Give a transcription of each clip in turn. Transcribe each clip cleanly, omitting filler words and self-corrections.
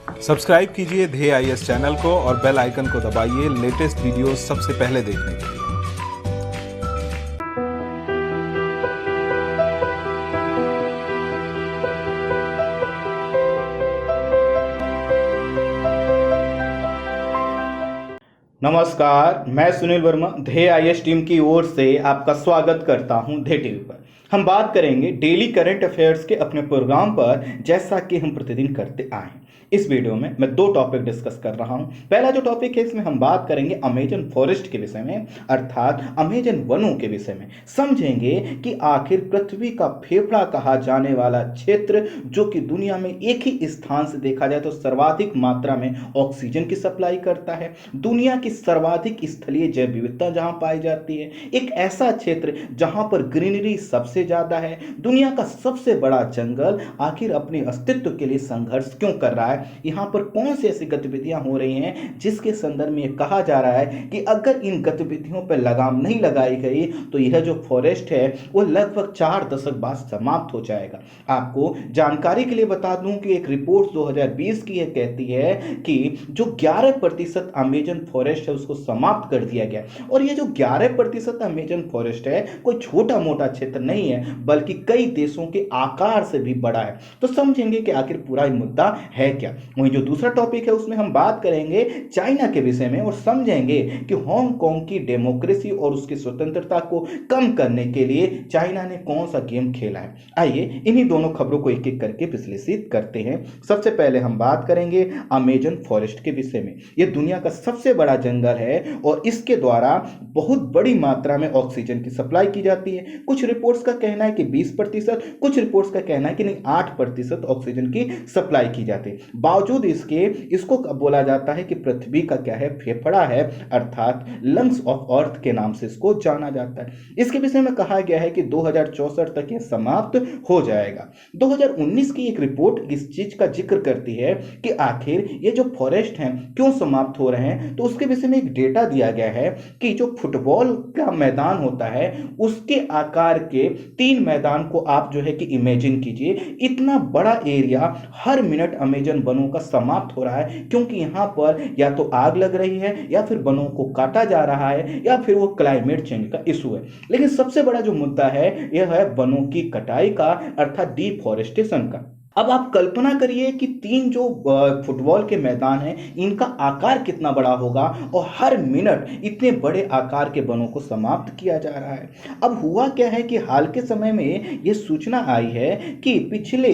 Subscribe कीजिए ध्येय IAS channel को और बेल आइकन को दबाइए लेटेस्ट वीडियो सबसे पहले देखने के लिए। नमस्कार, मैं सुनील वर्मा ध्येय आईएएस टीम की ओर से आपका स्वागत करता हूं ध्येय टीवी पर। हम बात करेंगे डेली करंट अफेयर्स के अपने प्रोग्राम पर, जैसा कि हम प्रतिदिन करते आए हैं। इस वीडियो में मैं दो टॉपिक डिस्कस कर रहा हूं। पहला जो टॉपिक है, इसमें हम बात करेंगे अमेजन फॉरेस्ट के विषय में, अर्थात अमेजन वनों के विषय में। समझेंगे कि आखिर पृथ्वी का फेफड़ा कहा जाने वाला क्षेत्र, जो कि दुनिया में एक ही स्थान से देखा जाए तो सर्वाधिक मात्रा में ऑक्सीजन की सप्लाई करता है, दुनिया की सर्वाधिक स्थलीय जैव विविधता जहां पाई जाती है, एक ऐसा क्षेत्र जहां पर ग्रीनरी सबसे ज्यादा है, दुनिया का सबसे बड़ा जंगल आखिर अपने अस्तित्व के लिए संघर्ष क्यों कर रहा है, यहां पर कौन सी ऐसी गतिविधियां हो रही हैं जिसके संदर्भ में यह कहा जा रहा है कि अगर इन गतिविधियों पर लगाम नहीं लगाई गई तो यह जो फॉरेस्ट है वो लगभग 4 दशक बाद समाप्त हो जाएगा। आपको जानकारी के लिए बता दूं कि एक रिपोर्ट 2020 की यह कहती है कि जो 11% अमेजन फॉरेस्ट है उसको समाप्त कर दिया गया। और ये जो 11% अमेजन फॉरेस्ट है कोई छोटा मोटा क्षेत्र नहीं है, बल्कि कई देशों के आकार से भी बड़ा है। तो समझेंगे कि आखिर पूरा मुद्दा है क्या। वहीं जो दूसरा टॉपिक है उसमें हम बात करेंगे चाइना के विषय में और समझेंगे कि हांगकांग की डेमोक्रेसी और उसकी स्वतंत्रता को कम करने के लिए चाइना ने कौन सा गेम खेला है। आइए इन्हीं दोनों खबरों को एक एक करके विश्लेषित करते हैं। सबसे पहले हम बात करेंगे अमेजन फॉरेस्ट के विषय में। यह दुनिया का सबसे बड़ा जंगल है और इसके द्वारा बहुत बड़ी मात्रा में ऑक्सीजन की सप्लाई की जाती है। कुछ रिपोर्ट्स का कहना है कि 20%, कुछ रिपोर्ट्स का कहना है कि नहीं 8% ऑक्सीजन की सप्लाई की जाती है। बावजूद इसको बोला जाता है कि पृथ्वी का क्या है, फेफड़ा है, अर्थात लंग्स ऑफ अर्थ के नाम से इसको जाना जाता है। इसके विषय में कहा गया है कि 2064 तक यह समाप्त हो जाएगा। 2019 की एक रिपोर्ट इस चीज का जिक्र करती है कि आखिर ये जो फॉरेस्ट हैं क्यों समाप्त हो रहे हैं। तो उसके विषय में एक डेटा दिया गया है कि जो फुटबॉल का मैदान होता है उसके आकार के 3 मैदान को आप जो है कि इमेजिन कीजिए, इतना बड़ा एरिया हर मिनट अमेजन वनों का समाप्त हो रहा है, क्योंकि यहां पर या तो आग लग रही है या फिर वनों को काटा जा रहा है या फिर वो क्लाइमेट चेंज का इशू है। लेकिन सबसे बड़ा जो मुद्दा है यह है वनों की कटाई का, अर्थात डिफॉरेस्टेशन का। अब आप कल्पना करिए कि 3 जो फुटबॉल के मैदान हैं इनका आकार कितना बड़ा होगा और हर मिनट इतने बड़े आकार के वनों को समाप्त किया जा रहा है। अब हुआ क्या है कि हाल के समय में यह सूचना आई है कि पिछले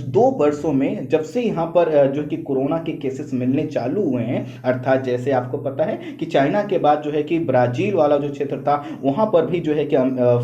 2 वर्षों में जब से यहाँ पर जो कि कोरोना के केसेस मिलने चालू हुए हैं, अर्थात जैसे आपको पता है कि चाइना के बाद जो है कि ब्राजील वाला जो क्षेत्र था वहां पर भी जो है कि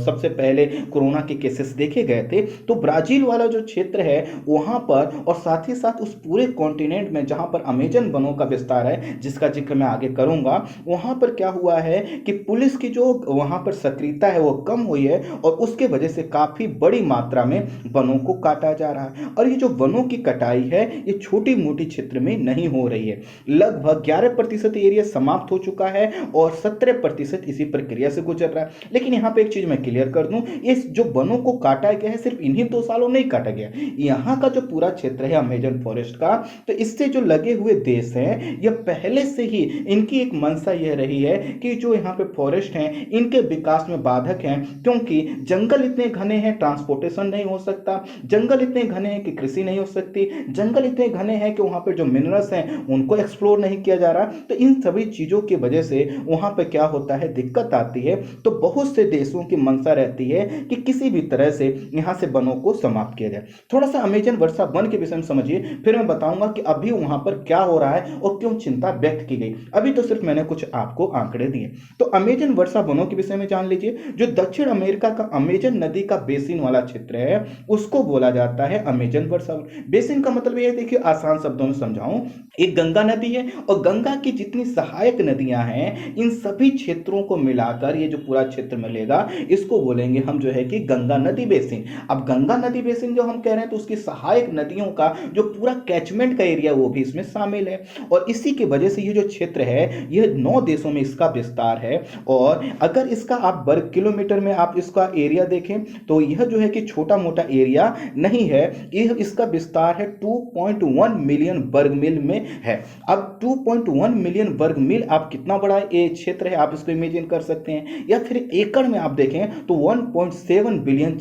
सबसे पहले कोरोना के केसेस देखे गए थे। तो ब्राजील वाला जो क्षेत्र है वहां पर और साथ ही साथ उस पूरे कॉन्टिनेंट में जहां पर अमेजन वनों का विस्तार है, जिसका जिक्र मैं आगे करूंगा, वहां पर क्या हुआ है कि पुलिस की जो वहां पर सक्रियता है वो कम हुई है और उसके वजह से काफी बड़ी मात्रा में वनों को काटा जा रहा है। और ये जो वनों की कटाई है ये छोटी मोटी क्षेत्र में नहीं हो रही है। लगभग 11% एरिया समाप्त हो चुका है और 17% इसी प्रक्रिया से गुजर रहा है। लेकिन यहां पर एक चीज मैं क्लियर कर दूं, इस जो वनों को काटा गया है सिर्फ इन्हीं 2 सालों में नहीं काटा गया। यहां का जो पूरा क्षेत्र है अमेजन फॉरेस्ट का, तो इससे जो लगे हुए देश हैं यह पहले से ही इनकी एक मंशा यह रही है कि जो यहाँ पे फॉरेस्ट हैं इनके विकास में बाधक हैं, क्योंकि जंगल इतने घने हैं ट्रांसपोर्टेशन नहीं हो सकता, जंगल इतने घने हैं कि कृषि नहीं हो सकती, जंगल इतने घने हैं कि वहां पर जो मिनरल्स हैं उनको एक्सप्लोर नहीं किया जा रहा। तो इन सभी चीजों की वजह से वहां पर क्या होता है, दिक्कत आती है। तो बहुत से देशों की मंशा रहती है कि किसी भी तरह से यहां से वनों को समाप्त किया जाए। थोड़ा सा अमेजन वर्षा वन के विषय में समझिए, फिर मैं बताऊंगा कि अभी वहां पर क्या हो रहा है और क्यों चिंता व्यक्त की गई। अभी तो सिर्फ मैंने कुछ आपको आंकड़े दिए। तो अमेजन वर्षा वनों के विषय में जान लीजिए। जो दक्षिण अमेरिका का अमेजन नदी का बेसिन वाला क्षेत्र है उसको बोला जाता है अमेजन वर्षा वन। बेसिन का मतलब यह देखिए, आसान शब्दों में समझाऊं, एक गंगा नदी है और गंगा की जितनी सहायक नदियां हैं इन सभी क्षेत्रों को मिलाकर ये जो पूरा क्षेत्र मिलेगा इसको बोलेंगे हम जो है कि गंगा नदी बेसिन। अब गंगा नदी बेसिन जो हम कह रहे हैं तो उसकी सहायक सहायक नदियों का जो पूरा कैचमेंट का एरिया वो भी इसमें शामिल है। और इसी की वजह से ये जो क्षेत्र है यह 9 देशों में इसका विस्तार है। और अगर इसका आप वर्ग किलोमीटर में आप इसका एरिया देखें तो यह जो है कि छोटा मोटा एरिया नहीं है, यह इसका विस्तार है 2.1 मिलियन वर्ग मील में है। अब 2.1 मिलियन वर्ग मील आप कितना बड़ा ये क्षेत्र है आप इसको इमेजिन कर सकते हैं। या फिर एकड़ में आप देखें तो 1.7 बिलियन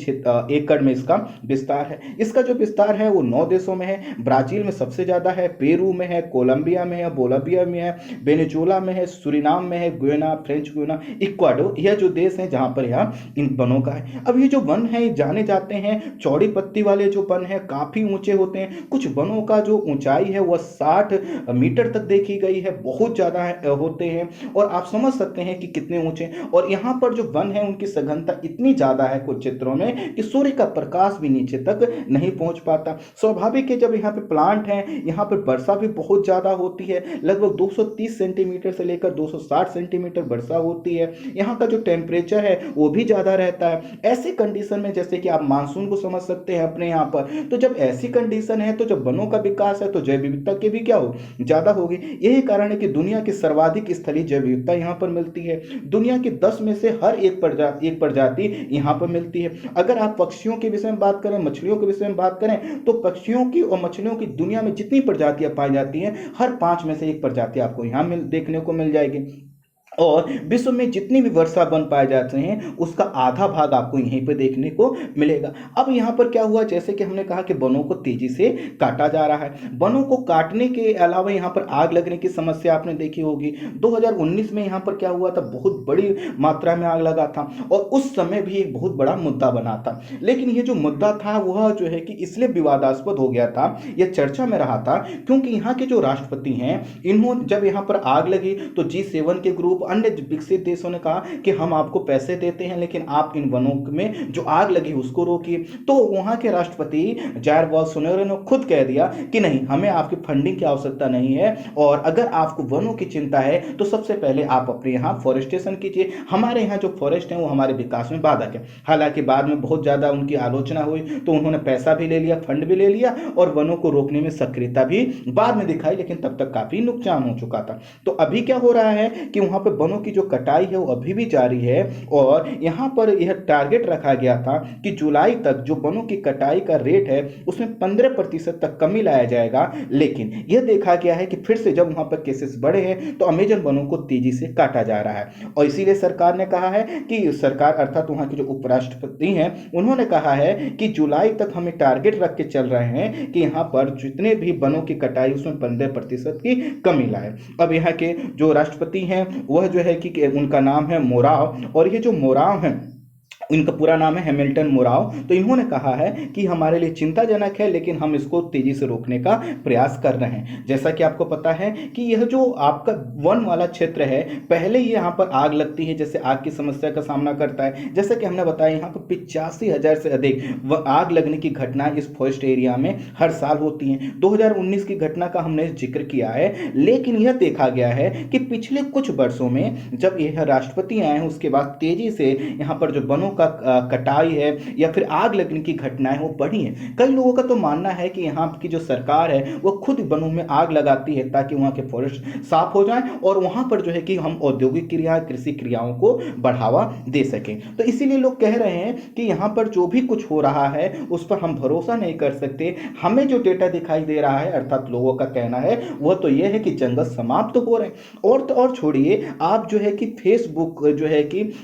एकड़ में इसका विस्तार है। इसका जो विस्तार है वो 9 देशों में है। ब्राजील में सबसे ज्यादा है, पेरू में है, कोलंबिया में है, बोलिविया में है, वेनेजुएला में है, सुरिनाम में है, गुयाना, फ्रेंच गुयाना, इक्वाडोर, यह जो देश है जहां पर यह इन वनों का है। अब ये जो वन है जाने जाते हैं चौड़ी पत्ती वाले जो वन है काफी ऊंचे होते हैं। कुछ वनों का जो ऊंचाई है वह 60 मीटर तक देखी गई है, बहुत ज्यादा होते हैं। और आप समझ सकते हैं कि कितने ऊंचे। और यहाँ पर जो वन है उनकी सघनता इतनी ज्यादा है कुछ क्षेत्रों में कि सूर्य का प्रकाश भी नीचे तक नहीं पहुंच पाता। स्वाभाविक है जब यहाँ पे प्लांट है यहाँ पर वर्षा भी बहुत ज्यादा होती है, लगभग 230 सेंटीमीटर से लेकर 260 सेंटीमीटर वर्षा होती है। यहाँ का जो टेम्परेचर है वो भी ज्यादा रहता है। ऐसे कंडीशन में जैसे कि आप मानसून को समझ सकते हैं अपने यहाँ पर, तो जब ऐसी कंडीशन है तो जब वनों का विकास है तो जैव विविधता की भी क्या हो ज्यादा होगी। यही कारण है कि दुनिया की सर्वाधिक स्थलीय जैव विविधता यहाँ पर मिलती है। दुनिया के 10 में से हर एक प्रजाति यहाँ पर मिलती है। अगर आप पक्षियों के विषय में बात करें, मछलियों के विषय में बात करें तो पक्षियों की और मछलियों की दुनिया में जितनी प्रजातियां पाई जाती हैं हर 5 में से एक प्रजाति आपको यहाँ देखने को मिल जाएगी। और विश्व में जितनी भी वर्षा वन पाए जाते हैं उसका आधा भाग आपको यहीं पे देखने को मिलेगा। अब यहाँ पर क्या हुआ, जैसे कि हमने कहा कि वनों को तेजी से काटा जा रहा है। वनों को काटने के अलावा यहाँ पर आग लगने की समस्या आपने देखी होगी। 2019 में यहाँ पर क्या हुआ था, बहुत बड़ी मात्रा में आग लगा था और उस समय भी एक बहुत बड़ा मुद्दा बना था। लेकिन ये जो मुद्दा था वह जो है कि इसलिए विवादास्पद हो गया था, यह चर्चा में रहा था क्योंकि यहाँ के जो राष्ट्रपति हैं इन्होंने जब यहाँ पर आग लगी तो G7 के ग्रुप अन्य विकसित देशों ने कहा कि हम आपको पैसे देते हैं लेकिन आप इन वनों में जो आग लगी उसको रोकिए। तो वहां के राष्ट्रपति जायर बोल्सोनारो ने खुद कह दिया कि नहीं, हमें आपकी फंडिंग की आवश्यकता नहीं है और अगर आपको वनों की चिंता है तो सबसे पहले आप अपने यहाँ फॉरेस्टेशन कीजिए। हमारे यहाँ जो फॉरेस्ट है वो हमारे विकास में बाधक है। हालांकि बाद में बहुत ज्यादा उनकी आलोचना हुई तो उन्होंने पैसा भी ले लिया, फंड भी ले लिया और वनों को रोकने में सक्रियता भी बाद में दिखाई, लेकिन तब तक काफी नुकसान हो चुका था। तो अभी क्या हो रहा है कि वहां पर वनों की जो कटाई है वो अभी भी जारी है और यहां पर यह टारगेट रखा गया था कि जुलाई तक जो वनों की कटाई का रेट है उसमें 15% तक कमी लाया जाएगा। लेकिन यह देखा गया है कि फिर से जब वहां पर केसेस बढ़े हैं तो अमेजन वनों को तेजी से काटा जा रहा है। और इसीलिए सरकार ने कहा है कि सरकार अर्थात वहां के जो उपराष्ट्रपति हैं उन्होंने कहा है कि जुलाई तक हमें टारगेट रख के चल रहे हैं कि यहां पर जितने भी वनों की कटाई उसमें 15% की कमी लाए। अब यहाँ के जो राष्ट्रपति हैं वह जो है कि उनका नाम है मोराव, और ये जो मोराव है इनका पूरा नाम है हैमिल्टन मोराव। तो इन्होंने कहा है कि हमारे लिए चिंताजनक है लेकिन हम इसको तेजी से रोकने का प्रयास कर रहे हैं। जैसा कि आपको पता है कि यह जो आपका वन वाला क्षेत्र है पहले ही यहाँ पर आग लगती है, जैसे आग की समस्या का सामना करता है। जैसा कि हमने बताया यहाँ पर 85,000 से अधिक आग लगने की घटनाएं इस फॉरेस्ट एरिया में हर साल होती हैं। 2019 की घटना का हमने जिक्र किया है, लेकिन यह देखा गया है कि पिछले कुछ वर्षों में जब यह राष्ट्रपति आए हैं उसके बाद तेजी से यहाँ पर जो वनों कटाई है या फिर आग लगने की घटनाएं वो बढ़ी हैं। कई लोगों का तो मानना है कि यहाँ की जो सरकार है वो खुद वनों में आग लगाती है ताकि वहाँ के फॉरेस्ट साफ हो जाएं और वहाँ पर जो है कि हम औद्योगिक क्रिया कृषि क्रियाओं को बढ़ावा दे सकें। तो इसीलिए लोग कह रहे हैं कि यहाँ पर जो भी कुछ हो रहा है उस पर हम भरोसा नहीं कर सकते। हमें जो डेटा दिखाई दे रहा है अर्थात लोगों का कहना है वह तो यह है कि जंगल समाप्त हो रहे हैं। और तो और छोड़िए, आप जो है कि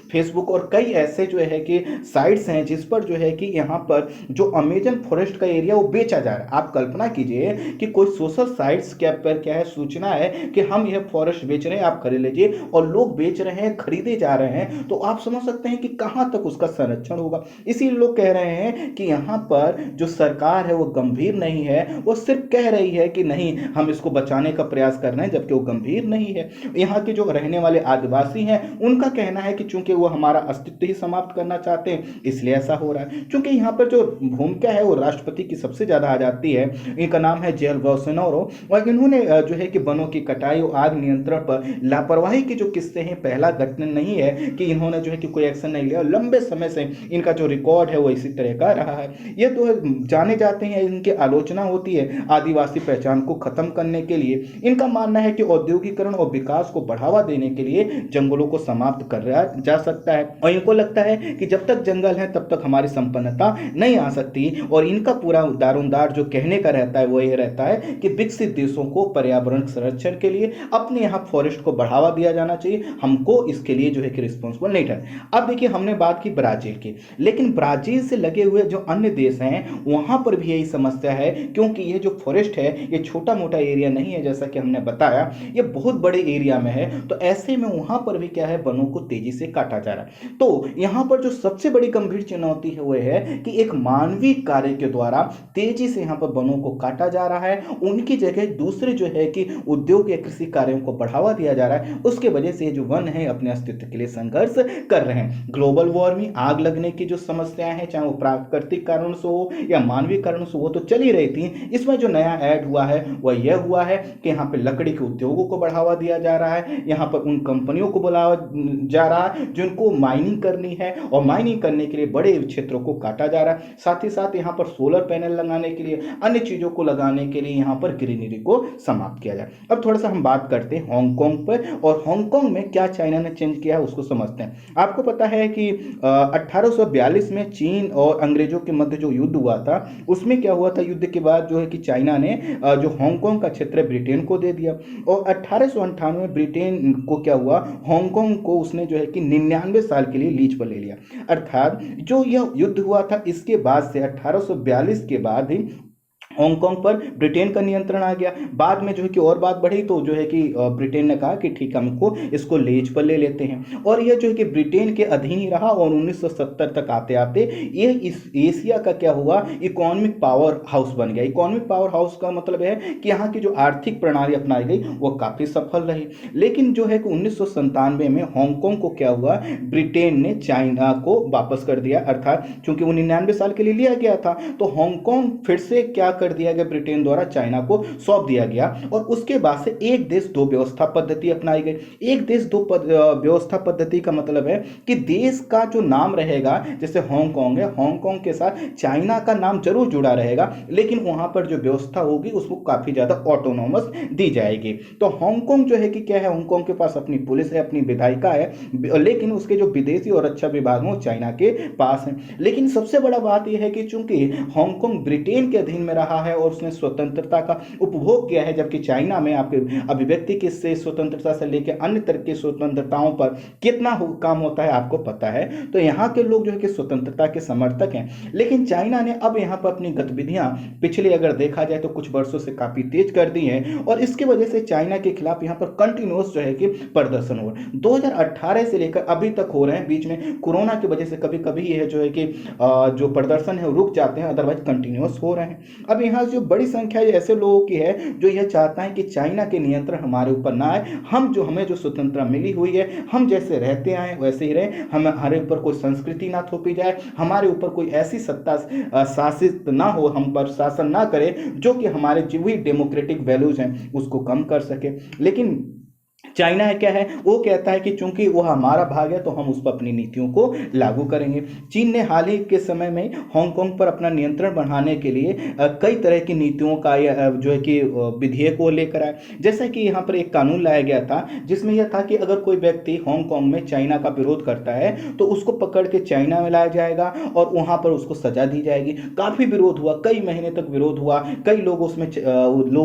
फेसबुक और कई ऐसे जो है कि साइट्स हैं जिस पर जो है कि यहाँ पर जो अमेजन फॉरेस्ट का एरिया वो बेचा जा रहा है। आप कल्पना कीजिए कि कोई सोशल साइट्स क्या है, सूचना है कि हम यह फॉरेस्ट बेच रहे हैं, आप खरीद लीजिए, और लोग बेच रहे हैं, खरीदे जा रहे हैं, तो आप समझ सकते हैं कि कहां तक उसका संरक्षण होगा। इसीलिए लोग कह रहे हैं कि यहाँ पर जो सरकार है वो गंभीर नहीं है, वो सिर्फ कह रही है कि नहीं हम इसको बचाने का प्रयास कर रहे हैं, जबकि वो गंभीर नहीं है। यहाँ के जो रहने वाले आदिवासी हैं उनका कहना है कि चूंकि वो हमारा अस्तित्व ही समाप्त करना करना चाहते हैं, इसलिए ऐसा हो रहा है। क्योंकि यहाँ पर जो भूमिका है वो राष्ट्रपति की सबसे ज़्यादा आ जाती है। इनका नाम है जेयर बोल्सोनारो, और इन्होंने जो है कि वनों की कटाई और आग नियंत्रण पर लापरवाही के जो किस्से हैं, पहला गठन नहीं है कि इन्होंने जो है कि कोई एक्शन नहीं लिया। लंबे समय से इनका जो रिकॉर्ड है वो इसी तरह का रहा है। ये तो जाने जाते हैं, इनकी आलोचना होती है आदिवासी पहचान को खत्म करने के लिए। इनका मानना है कि औद्योगिकरण और विकास को बढ़ावा देने के लिए जंगलों को समाप्त कर जा सकता है, और इनको लगता है कि जब तक जंगल है तब तक हमारी संपन्नता नहीं आ सकती। और इनका पूरा दारोमदार जो कहने का रहता है वो ये रहता है कि विकसित देशों को पर्यावरण संरक्षण के लिए अपने यहाँ फॉरेस्ट को बढ़ावा दिया जाना चाहिए, हमको इसके लिए जो है कि रिस्पॉन्सिबल नहीं ठहरे। अब देखिए, हमने बात की ब्राजील की, लेकिन ब्राजील से लगे हुए जो अन्य देश हैं वहां पर भी यही समस्या है, क्योंकि ये जो फॉरेस्ट है ये छोटा मोटा एरिया नहीं है, जैसा कि हमने बताया ये बहुत बड़े एरिया में है। तो ऐसे में वहां पर भी क्या है, वनों को तेजी से काटा जा रहा है। तो यहां पर जो सबसे बड़ी गंभीर चुनौती है वो है कि एक मानवीय कार्य के द्वारा तेजी से यहाँ पर वनों को काटा जा रहा है, उनकी जगह दूसरे जो है कि उद्योग या कृषि कार्यों को बढ़ावा दिया जा रहा है। उसके वजह से जो वन है अपने अस्तित्व के लिए संघर्ष कर रहे हैं। ग्लोबल वार्मिंग, आग लगने की जो समस्याएं हैं, चाहे वो प्राकृतिक कारण से हो या मानवीय कारण से हो, तो चल ही रही थी। इसमें जो नया ऐड हुआ है वह यह हुआ है कि यहाँ पे लकड़ी के उद्योगों को बढ़ावा दिया जा रहा है, यहाँ पर उन कंपनियों को बुलावा जा रहा है जिनको माइनिंग करनी है, और माइनिंग करने के लिए बड़े क्षेत्रों को काटा जा रहा है। साथ ही साथ यहाँ पर सोलर पैनल लगाने के लिए, अन्य चीजों को लगाने के लिए यहाँ पर ग्रीनरी को समाप्त किया जाए। अब थोड़ा सा हम बात करते हैं हांगकांग पर, और हांगकांग में क्या चाइना ने चेंज किया है उसको समझते हैं। आपको पता है कि 1842 में चीन और अंग्रेजों के मध्य जो युद्ध हुआ था, उसमें क्या हुआ था, युद्ध के बाद जो है कि चाइना ने जो हांगकांग का क्षेत्र है ब्रिटेन को दे दिया, और 1898 में ब्रिटेन को क्या हुआ, हांगकांग को उसने जो है कि 99 साल के लिए लीज पर ले लिया। अर्थात जो यह युद्ध हुआ था इसके बाद से 1842 के बाद ही हांगकांग पर ब्रिटेन का नियंत्रण आ गया। बाद में जो है कि और बात बढ़ी तो जो है कि ब्रिटेन ने कहा कि ठीक है, हमको इसको लीज पर ले लेते हैं, और यह जो है कि ब्रिटेन के अधीन ही रहा। और 1970 तक आते आते ये इस एशिया का क्या हुआ, इकोनॉमिक पावर हाउस बन गया। इकोनॉमिक पावर हाउस का मतलब है कि यहाँ की जो आर्थिक प्रणाली अपनाई गई वो काफ़ी सफल रही। लेकिन जो है कि 1997 में हांगकांग को क्या हुआ, ब्रिटेन ने चाइना को वापस कर दिया। अर्थात चूंकि वो 99 साल के लिए लिया गया था, तो हांगकांग फिर से क्या कर दिया गया, ब्रिटेन द्वारा चाइना को सौंप दिया गया। और उसके बाद से एक देश दो व्यवस्था पद्धति अपनाई गई। एक देश दो व्यवस्था पद्धति का मतलब है कि देश का जो नाम रहेगा, जैसे हांगकांग है, हांगकांग के साथ चाइना का नाम जरूर जुड़ा रहेगा, लेकिन वहां पर जो व्यवस्था होगी उसको काफी ज्यादा ऑटोनॉमस दी जाएगी। तो हांगकांग जो है कि क्या है, हांगकांग के पास अपनी पुलिस है, अपनी विधायिका है, लेकिन उसके जो विदेशी और रक्षा विभाग है वो चाइना के पास है। लेकिन सबसे बड़ा बात यह है कि चूंकि हांगकांग ब्रिटेन के अधीन में रहा है और उसने स्वतंत्रता का उपभोग किया है, जबकि चाइना में आपके अभिव्यक्ति के से स्वतंत्रता से लेकर अन्य तरह की स्वतंत्रताओं पर कितना काम होता है आपको पता है। तो यहाँ के लोग जो है कि स्वतंत्रता के समर्थक हैं, लेकिन चाइना ने अब यहाँ पर अपनी गतिविधियां पिछले अगर देखा जाए तो कुछ वर्षों से काफी तेज कर दी हैं, और इसकी वजह से चाइना के खिलाफ यहाँ पर कंटिन्यूअस जो है कि प्रदर्शन हो रहा है। 2018 से लेकर अभी तक हो रहे हैं। बीच में कोरोना की वजह से कभी कभी यह जो है कि जो प्रदर्शन है रुक जाते हैं, अदरवाइज कंटिन्यूअस हो रहे हैं। अब यहाँ जो बड़ी संख्या ऐसे लोगों की है जो यह चाहता है कि चाइना के नियंत्रण हमारे ऊपर ना आए, हमें जो स्वतंत्रता मिली हुई है, हम जैसे रहते आए वैसे ही रहे, हमारे ऊपर कोई संस्कृति ना थोपी जाए, हमारे ऊपर कोई ऐसी सत्ता शासित ना हो, हम पर शासन ना करे जो कि हमारे जो भी डेमोक्रेटिक वैल्यूज हैं उसको कम कर सके। लेकिन चाइना है क्या है, वो कहता है कि चूंकि वो हमारा भाग है तो हम उस पर अपनी नीतियों को लागू करेंगे। चीन ने हाल ही के समय में हांगकांग पर अपना नियंत्रण बढ़ाने के लिए कई तरह की नीतियों का जो है कि विधेयक को लेकर आए। जैसा कि यहाँ पर एक कानून लाया गया था जिसमें यह था कि अगर कोई व्यक्ति हांगकांग में चाइना का विरोध करता है तो उसको पकड़ के चाइना में लाया जाएगा और वहाँ पर उसको सजा दी जाएगी। काफ़ी विरोध हुआ, कई महीने तक विरोध हुआ, कई लोगों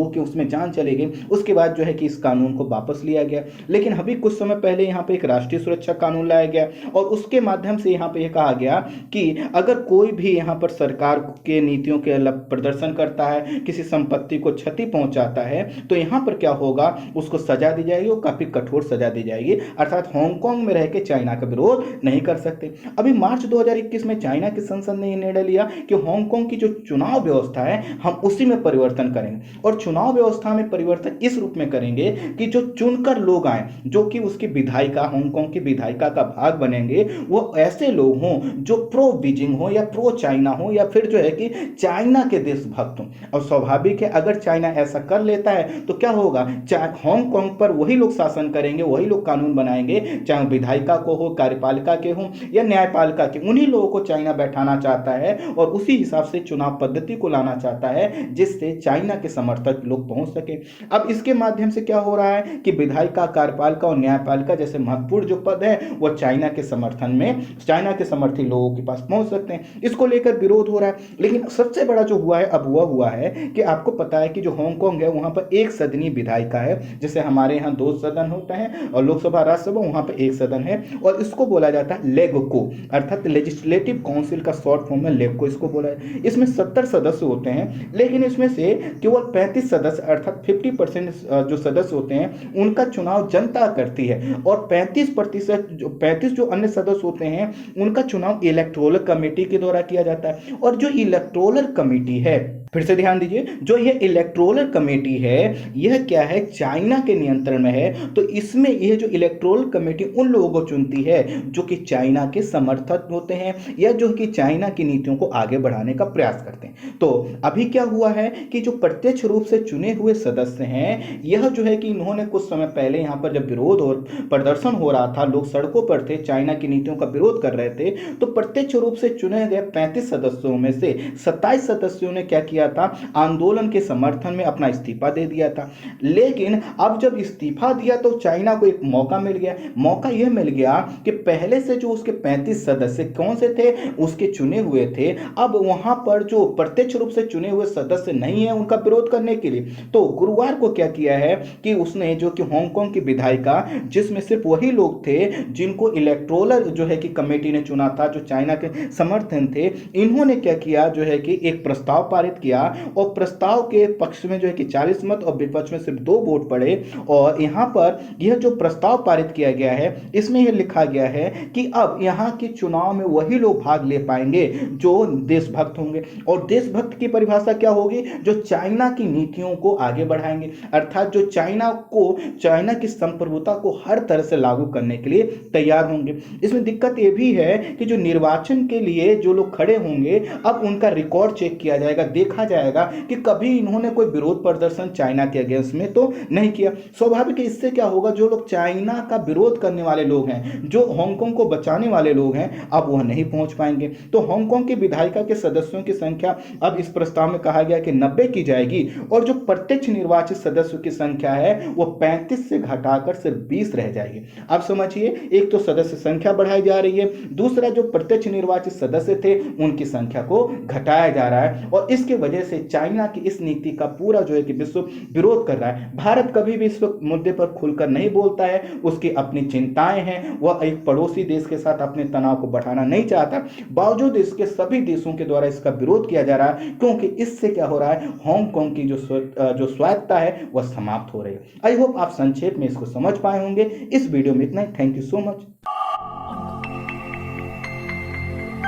के उसमें जान चले गई। उसके बाद जो है कि इस कानून को वापस लिया गया। लेकिन अभी कुछ समय पहले यहाँ पे एक राष्ट्रीय सुरक्षा कानून लाया गया और उसके माध्यम से यहाँ पे यह कहा गया कि अगर कोई भी यहाँ पर सरकार के नीतियों के प्रदर्शन करता है, किसी संपत्ति को क्षति पहुंचाता है, तो यहाँ पर क्या होगा, उसको सजा दी जाएगी और काफी कठोर सजा दी जाएगी। अर्थात हांगकांग में रह के चाइना का विरोध नहीं कर सकते। अभी मार्च 2021 में चाइना की संसद ने यह निर्णय लिया कि हांगकांग की जो चुनाव व्यवस्था है हम उसी में परिवर्तन करेंगे, और चुनाव व्यवस्था में परिवर्तन इस रूप में करेंगे कि जो चुनकर अगर लोग आए जो कि उसकी विधायिका, हांगकांग की विधायिका का भाग बनेंगे, वो ऐसे लोग हों जो प्रो बीजिंग हो या प्रो चाइना हो या फिर जो है कि चाइना के देशभक्त हों। और स्वाभाविक है अगर चाइना ऐसा कर लेता है तो क्या होगा, हांगकांग पर वही लोग शासन करेंगे, वही लोग कानून बनाएंगे, चाहे विधायिका को हो, कार्यपालिका के हो या न्यायपालिका के, उन्हीं लोगों को चाइना बैठाना चाहता है और उसी हिसाब से चुनाव पद्धति को लाना चाहता है जिससे चाइना के समर्थक लोग पहुंच सके। अब इसके माध्यम से क्या हो रहा है कि विधायिका, कार्यपालिका और न्यायपालिका जैसे महत्वपूर्ण जो पद है वो चाइना के समर्थन में, चाइना के समर्थी लोगों के पास पहुंच सकते हैं। इसको लेकर विरोध हो रहा है। लेकिन सबसे बड़ा जो हुआ है अब वह हुआ है कि आपको पता है कि जो हांगकांग है वहां पर एक सदनीय विधायिका है, जैसे हमारे यहाँ 2 सदन होता है और लोकसभा राज्यसभा, वहां पर एक सदन है और इसको बोला जाता है लेगको, अर्थात लेजिस्लेटिव काउंसिल का शॉर्ट फॉर्म में लेगको इसको बोला है। इसमें 70 सदस्य होते हैं, लेकिन इसमें से केवल 35 सदस्य अर्थात 50% जो सदस्य होते हैं उनका चुनाव जनता करती है और 35 जो अन्य सदस्य होते हैं उनका चुनाव इलेक्टोरल कमेटी के द्वारा किया जाता है। और जो इलेक्टोरल कमेटी है, फिर से ध्यान दीजिए, जो ये इलेक्टोरल कमेटी है यह क्या है, चाइना के नियंत्रण में है। तो इसमें यह जो इलेक्टोरल कमेटी उन लोगों को चुनती है जो कि चाइना के समर्थक होते हैं या जो कि चाइना की नीतियों को आगे बढ़ाने का प्रयास करते हैं। तो अभी क्या हुआ है कि जो प्रत्यक्ष रूप से चुने हुए सदस्य हैं, यह जो है कि इन्होंने कुछ समय पहले यहाँ पर जब विरोध और प्रदर्शन हो रहा था, लोग सड़कों पर थे, चाइना की नीतियों का विरोध कर रहे थे, तो प्रत्यक्ष रूप से चुने गए 35 सदस्यों में से 27 सदस्यों ने क्या किया था, आंदोलन के समर्थन में अपना इस्तीफा दे दिया था। लेकिन अब जब इस्तीफा दिया तो चाइना को एक मौका मिल गया। मौका यह मिल गया कि पहले से जो उसके 35 सदस्य कौन से थे, उसके चुने हुए थे, अब वहां पर जो प्रत्यक्ष रूप से चुने हुए सदस्य नहीं है उनका विरोध करने के लिए, तो गुरुवार को क्या किया है कि उसने जो कि हांगकांग की विधायिका, जिसमें सिर्फ वही लोग थे जिनको इलेक्टोरल जो है कि कमेटी ने चुना था, जो चाइना के समर्थन थे, इन्होंने क्या किया जो है कि एक प्रस्ताव पारित किया और प्रस्ताव के पक्ष में जो है कि 40 मत और विपक्ष में सिर्फ 2 वोट पड़े। और यहां पर यह जो प्रस्ताव पारित किया गया है इसमें यह लिखा गया है कि अब यहां के चुनाव में वही लोग भाग ले पाएंगे जो देशभक्त होंगे। और देशभक्त की परिभाषा क्या होगी, जो चाइना की नीतियों को आगे बढ़ाएंगे, अर्थात जो चाइना की संप्रभुता को हर तरह से लागू करने के लिए तैयार होंगे। इसमें दिक्कत यह भी है कि जो निर्वाचन के लिए जो लोग खड़े होंगे अब उनका रिकॉर्ड चेक किया जाएगा, देखा जाएगा कि कभी इन्होंने कोई विरोध प्रदर्शन चाइना के अगेंस्ट में तो नहीं किया। स्वाभाविक है इससे क्या होगा, जो लोग चाइना का विरोध करने वाले लोग हैं, जो हांगकांग को बचाने वाले लोग हैं, अब वह नहीं पहुंच पाएंगे। तो हांगकांग की विधायिका के सदस्यों की संख्या अब इस प्रस्ताव में कहा गया कि 90 की जाएगी और जो प्रत्यक्ष निर्वाचित सदस्यों की संख्या है वो 35 से घटाकर सिर्फ 20 रह जाएगी। अब समझिए, एक तो सदस्य संख्या बढ़ाई जा रही है, दूसरा जो प्रत्यक्ष निर्वाचित सदस्य थे उनकी संख्या को घटाया जा रहा है और इसके वजह से चाइना की इस नीति का पूरा जो है कि विश्व विरोध कर रहा है। भारत कभी भी इस मुद्दे पर खुलकर नहीं बोलता है, उसकी अपनी चिंताएं हैं, वह एक पड़ोसी देश के साथ अपने तनाव को बढ़ाना नहीं चाहता, बावजूद इसके सभी देशों के द्वारा इसका विरोध किया जा रहा है क्योंकि इससे क्या हो रहा है, हांगकांग की जो स्वायत्ता है वह समाप्त हो रही है। आई होप आप संक्षेप में इसको समझ पाए होंगे। इस वीडियो में इतना ही। Thank you so much.